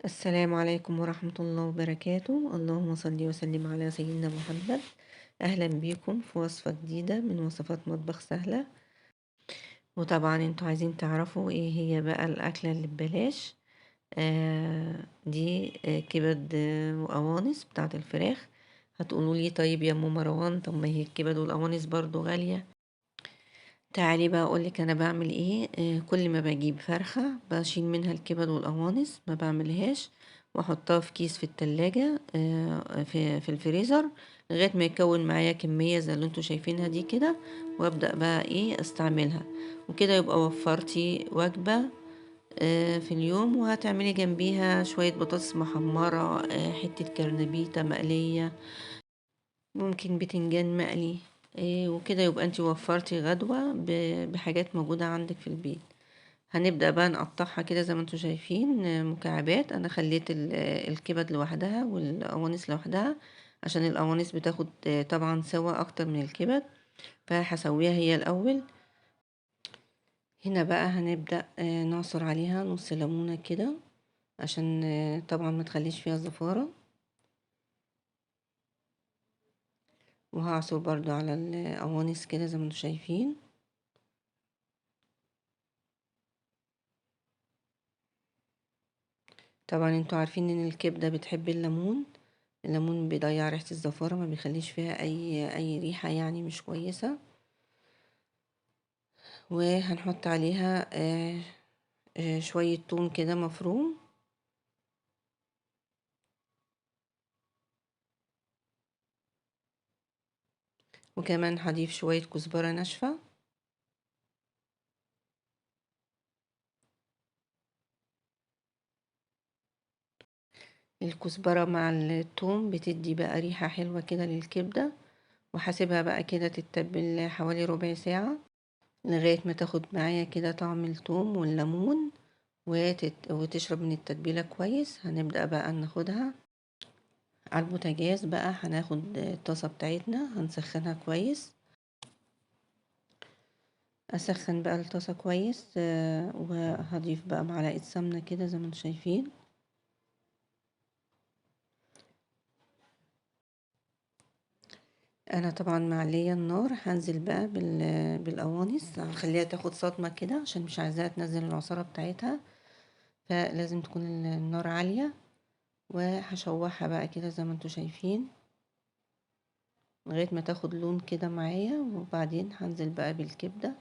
السلام عليكم ورحمة الله وبركاته. اللهم صل وسلم على سيدنا محمد. أهلا بيكم في وصفة جديدة من وصفات مطبخ سهلة. وطبعا انتوا عايزين تعرفوا ايه هي بقى الأكلة اللي ببلاش. دي كبد وقوانص بتاعة الفراخ. هتقولوا لي طيب يا ام مروان، طب ما هي الكبد والقوانص برضو غالية. تعالي بقى اقولك انا بعمل ايه. كل ما بجيب فرخة بشيل منها الكبد والقوانص، ما بعملهاش واحطها في كيس في التلاجة، في الفريزر لغاية ما يكون معايا كمية زي اللي انتوا شايفينها دي كده، وابدأ بقى ايه استعملها. وكده يبقى وفرتي وجبة في اليوم، وهتعملي جنبيها شوية بطاطس محمرة، حتة كرنبيطة مقلية، ممكن بتنجان مقلي. وكده يبقى انتي وفرتي غدوة بحاجات موجودة عندك في البيت. هنبدأ بقى نقطعها كده زي ما انتوا شايفين، مكعبات. انا خليت الكبد لوحدها والقوانص لوحدها، عشان القوانص بتاخد طبعا سوا اكتر من الكبد، فهسويها هي الاول. هنا بقى هنبدأ نعصر عليها نص ليمونة كده، عشان طبعا ما تخليش فيها زفارة. وهعصر برضو على القوانص كده زي ما انتوا شايفين. طبعا انتوا عارفين ان الكبدة بتحب الليمون. الليمون بيضيع ريحة الزفارة، ما بيخليش فيها اي ريحة يعني مش كويسة. وهنحط عليها شوية توم كده مفروم. وكمان هضيف شوية كزبرة ناشفة. الكزبرة مع التوم بتدي بقى ريحة حلوة كده للكبدة. وهسيبها بقى كده تتبل حوالي ربع ساعة، لغاية ما تاخد معايا كده طعم التوم والليمون وتشرب من التتبيلة كويس. هنبدأ بقى ناخدها على البوتاجاز. بقى هناخد الطاسة بتاعتنا هنسخنها كويس. اسخن بقى الطاسة كويس، وهضيف بقى معلقة سمنة كده زي ما انتم شايفين. انا طبعا معلية النار، هنزل بقى بالقوانص، هخليها تاخد صدمة كده عشان مش عايزاها تنزل العصارة بتاعتها، فلازم تكون النار عالية. وهشوحها بقى كده زي ما انتم شايفين لغاية ما تاخد لون كده معايا، وبعدين هنزل بقى بالكبدة.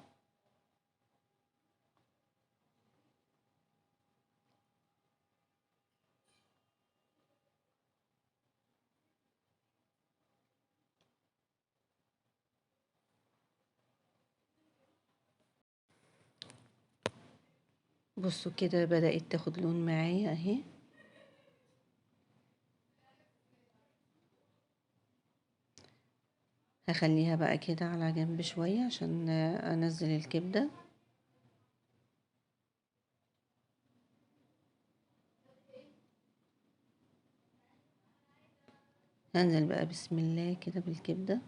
بصوا كده بدأت تاخد لون معايا اهي. هخليها بقى كده على جنب شوية عشان انزل الكبدة. هنزل بقى بسم الله كده بالكبدة.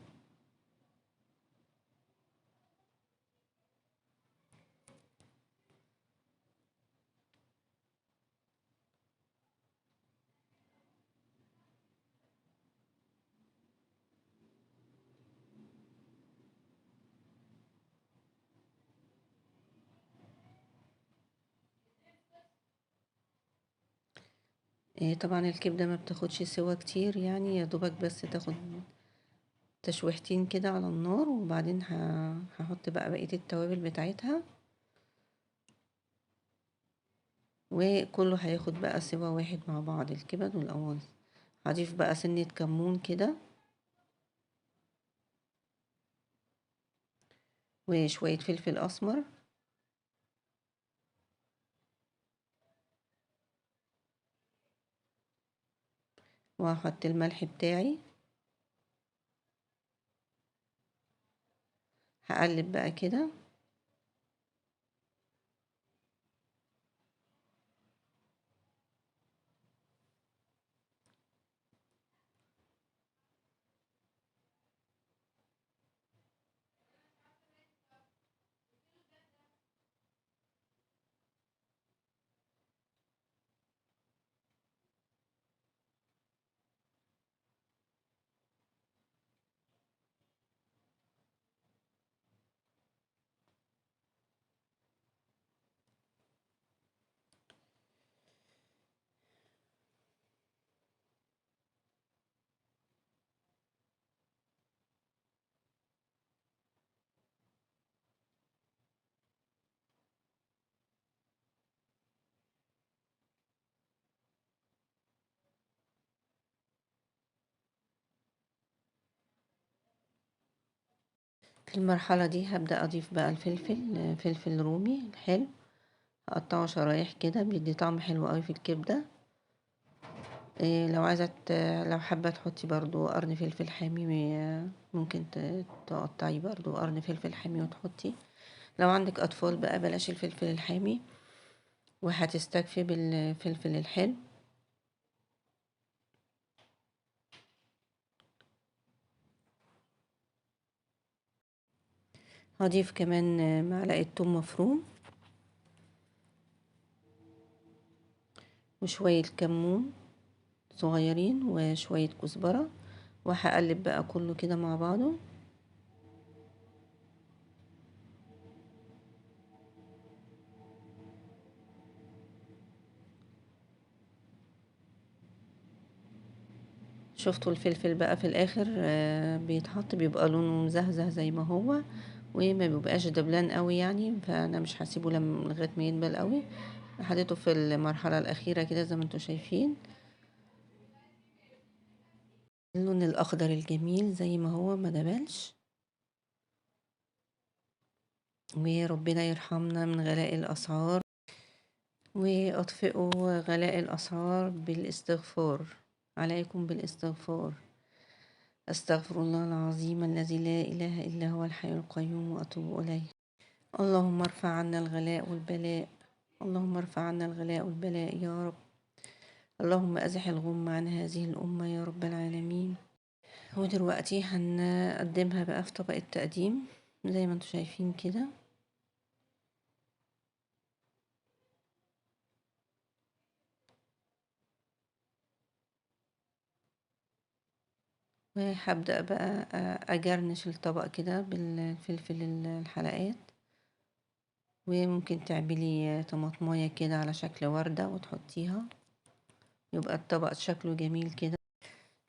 طبعا الكبدة ما بتاخدش سوا كتير، يعني يا دوبك بس تاخد تشويحتين كده على النار، وبعدين هحط بقى بقية التوابل بتاعتها، وكله هياخد بقى سوا واحد مع بعض الكبد والقوانص. هضيف بقى سنة كمون كده، وشوية فلفل اسمر، وهحط الملح بتاعي. هقلب بقى كده. في المرحلة دي هبدأ أضيف بقى الفلفل، فلفل رومي حلو، هقطعه شرايح كده بيدي طعم حلو قوي في الكبدة. لو عايزة لو حابة تحطي برضو قرن فلفل حامي، ممكن تقطعي برضو قرن فلفل حامي وتحطي. لو عندك أطفال بقى بلاش الفلفل الحامي وهتستكفي بالفلفل الحلو. هضيف كمان معلقة توم مفروم وشوية كمون صغيرين وشوية كزبرة، وهقلب بقى كله كده مع بعضه. شفتوا الفلفل بقى في الاخر بيتحط بيبقى لونه مزهزه زي ما هو، وما بيبقاش دبلان قوي يعني، فانا مش هسيبه لغايه ما يدبل قوي. حطيته في المرحله الاخيره كده زي ما انتم شايفين، اللون الاخضر الجميل زي ما هو ما دبلش. وربنا يرحمنا من غلاء الاسعار، واطفئوا غلاء الاسعار بالاستغفار، عليكم بالاستغفار. أستغفر الله العظيم الذي لا إله إلا هو الحي القيوم وأتوب إليه. اللهم ارفع عنا الغلاء والبلاء، اللهم ارفع عنا الغلاء والبلاء يا رب. اللهم أزح الغم عن هذه الأمة يا رب العالمين. ودلوقتي هنقدمها بقى في طبق التقديم زي ما انتم شايفين كده. وهبدأ بقى أجرنش الطبق كده بالفلفل الحلقات، وممكن تعملي طماطمايه كده على شكل وردة وتحطيها، يبقى الطبق شكله جميل كده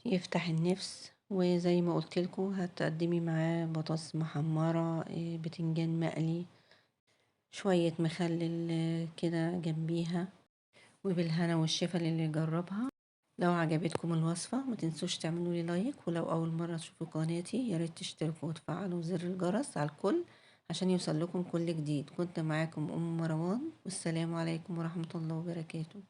يفتح النفس. وزي ما قلت لكم هتقدمي معاه بطاطس محمرة، بتنجان مقلي، شوية مخلل كده جنبيها. وبالهنا والشفا اللي يجربها. لو عجبتكم الوصفة ما تنسوش تعملوا لي لايك، ولو أول مرة تشوفوا قناتي يا ريت تشتركوا وتفعلوا زر الجرس على الكل عشان يوصل لكم كل جديد. كنت معاكم أم مروان، والسلام عليكم ورحمة الله وبركاته.